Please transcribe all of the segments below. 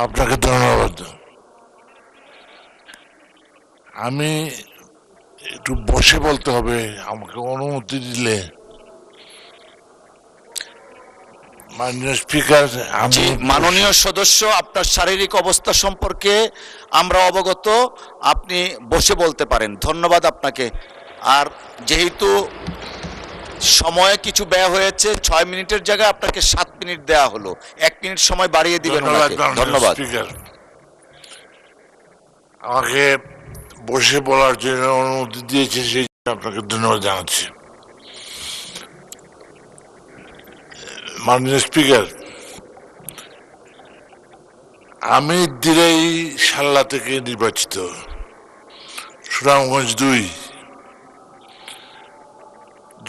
আপনাকে ধন্যবাদ। আমি একটু বসে বলতে হবে, আমাকে অনুমতি দিলে। মাননীয় স্পিকার, জি, আমি মাননীয় সদস্য, আপনার শারীরিক অবস্থা সম্পর্কে আমরা অবগত। আপনি বসে বলতে পারেন। ধন্যবাদ আপনাকে। আর যেহেতু সময়ে কিছু ব্যয় হয়েছে, 6 মিনিটের জায়গায় আপনাকে 7 মিনিট দেওয়া হলো। 1 মিনিট সময় বাড়িয়ে দিবেন ধন্যবাদ ওনাকে। মাননীয় ধন্যবাদ। স্পিকার, আমাকে বসে বলার জন্য অনুমতি দিয়েছে, সেই জন্য আপনাকে ধন্যবাদ জানাচ্ছি। মাননীয় স্পিকার, আমি দিরাই সাল্লা থেকে নির্বাচিত, সুনামগঞ্জ 2।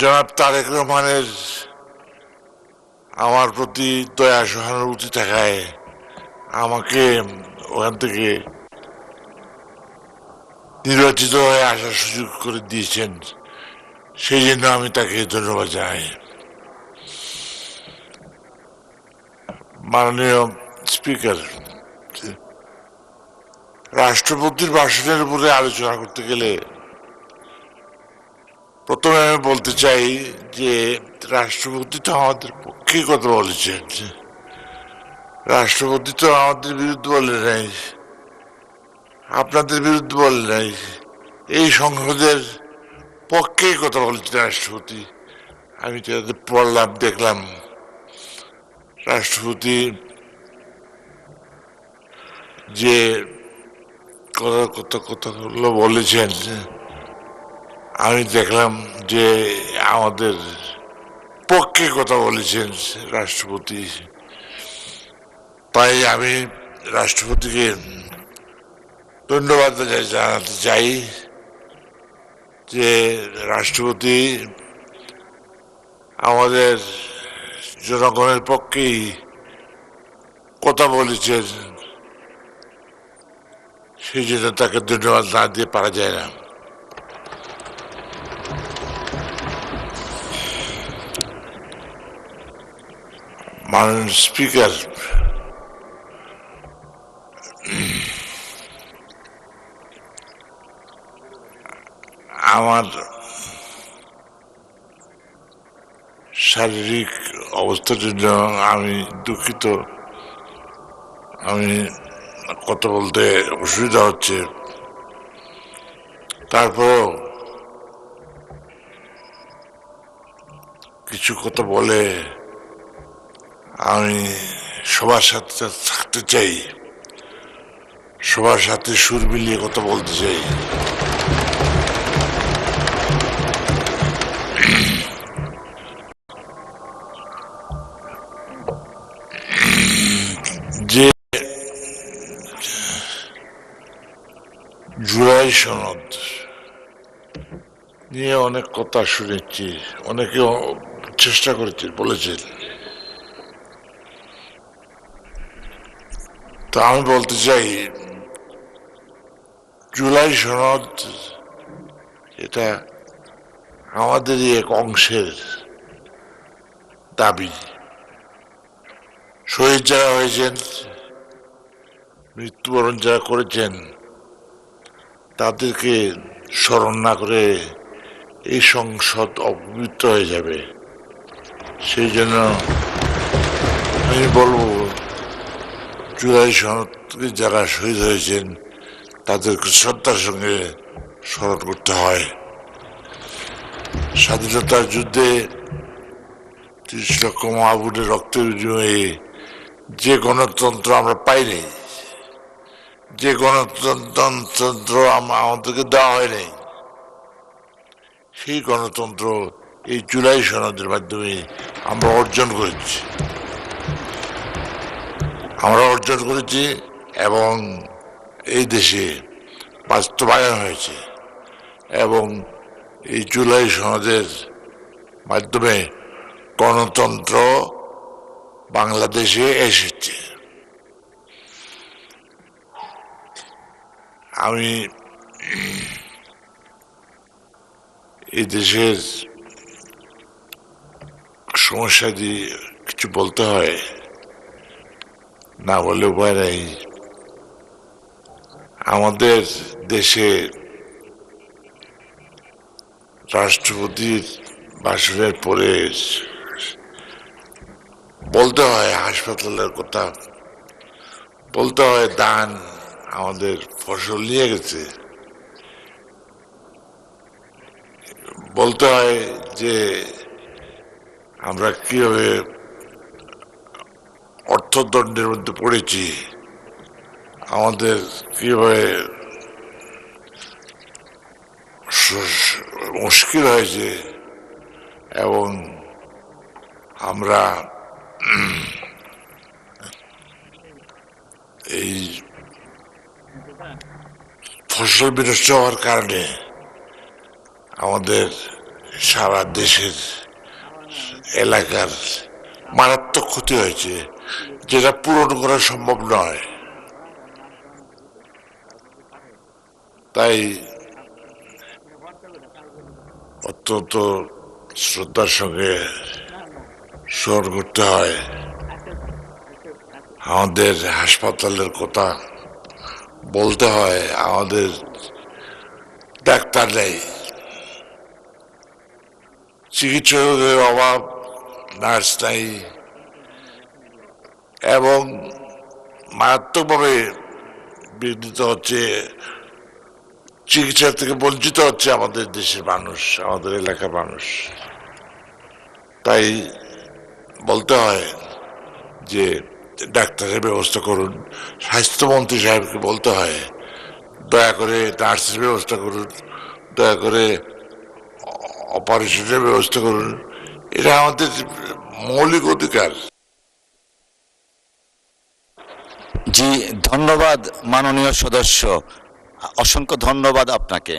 জনাব তারেক রহমানের আমার প্রতি দয়া সহানুভূতি থাকায় আমাকে ওখান থেকে নির্বাচিত হয়ে আসার সুযোগ করে দিয়েছেন, সেই জন্য আমি তাকে ধন্যবাদ জানাই। মাননীয় স্পিকার, রাষ্ট্রপতির ভাষণের উপরে আলোচনা করতে গেলে প্রথমে আমি বলতে চাই যে রাষ্ট্রপতি তো আমাদের পক্ষেই কথা বলেছেন, রাষ্ট্রপতি তো আমাদের বিরুদ্ধে বলে নাই, আপনাদের বিরুদ্ধে বলে নাই, এই সংসদের পক্ষেই কথা বলেছেন রাষ্ট্রপতি। আমি তো পড়লাম, দেখলাম রাষ্ট্রপতি যে কথাগুলো বলেছেন, আমি দেখলাম যে আমাদের পক্ষে কথা বলেছেন রাষ্ট্রপতি। তাই আমি রাষ্ট্রপতিকে ধন্যবাদ জানাতে চাই যে রাষ্ট্রপতি আমাদের জনগণের পক্ষেই কথা বলেছেন, সেই জন্য তাকে ধন্যবাদ না দিয়ে পারা যায় না। মাননীয় স্পিকার, আমার শারীরিক অবস্থার জন্য আমি দুঃখিত, আমি কথা বলতে অসুবিধা হচ্ছে। তারপরেও কিছু কথা বলে আমি সবার সাথে থাকতে চাই, সবার সাথে সুর মিলিয়ে কথা বলতে চাই। যে জুলাই সনদ নিয়ে অনেক কথা শুনেছি, অনেকে চেষ্টা করেছে, বলেছেন, তো আমি বলতে চাই জুলাই সনদ এটা আমাদেরই এক অংশের দাবি। শহীদ যারা হয়েছেন, মৃত্যুবরণ যারা করেছেন, তাদেরকে স্মরণ না করে এই সংসদ অপবিত্র হয়ে যাবে। সেই জন্য আমি বলবো জুলাই সনদকে যারা শহীদ হয়েছেন তাদেরকে শ্রদ্ধার সঙ্গে স্মরণ করতে হয়। স্বাধীনতার যুদ্ধে 30 লক্ষ মা বোনের রক্তের বিনিময়ে যে গণতন্ত্র আমরা পাইনি, যে গণতন্ত্র আমাদেরকে দেওয়া হয়নি, সেই গণতন্ত্র এই জুলাই সনদের মাধ্যমে আমরা অর্জন করেছি, এবং এই দেশে বাস্তবায়ন হয়েছে। এবং এই জুলাই সনদের মাধ্যমে গণতন্ত্র বাংলাদেশে এসেছে। আমি এই দেশের সমস্যা দিয়ে কিছু বলতে হয়। না বলে উপায় নেই। আমাদের দেশে রাষ্ট্রপতির ভাষণের পরে বলতে হয় হাসপাতালের কথা, বলতে হয় দান আমাদের ফসল নিয়ে গেছে, বলতে হয় যে আমরা কিভাবে অর্থদণ্ডের মধ্যে পড়েছি, আমাদের কিভাবে মুশকিল হয়েছে, এবং আমরা এই ফসল বিনষ্ট হওয়ার কারণে আমাদের সারা দেশের এলাকার মারাত্মক ক্ষতি হয়েছে, যেটা পূরণ করা সম্ভব নয়। তাই অত্যন্ত শ্রদ্ধার সঙ্গে স্মরণ করতে হয় আমাদের হাসপাতালের কথা, বলতে হয় আমাদের ডাক্তার নেই, চিকিৎসকের অভাব, নার্স নাই, এবং মারাত্মকভাবে বিঘ্নিত হচ্ছে, চিকিৎসা থেকে বঞ্চিত হচ্ছে আমাদের দেশের মানুষ, আমাদের এলাকার মানুষ। তাই বলতে হয় যে ডাক্তারের ব্যবস্থা করুন, স্বাস্থ্যমন্ত্রী সাহেবকে বলতে হয় দয়া করে নার্সের ব্যবস্থা করুন, দয়া করে অপারেশনের ব্যবস্থা করুন। এটা আমাদের মৌলিক অধিকার। জি, ধন্যবাদ মাননীয় সদস্য, অসংখ্য ধন্যবাদ আপনাকে।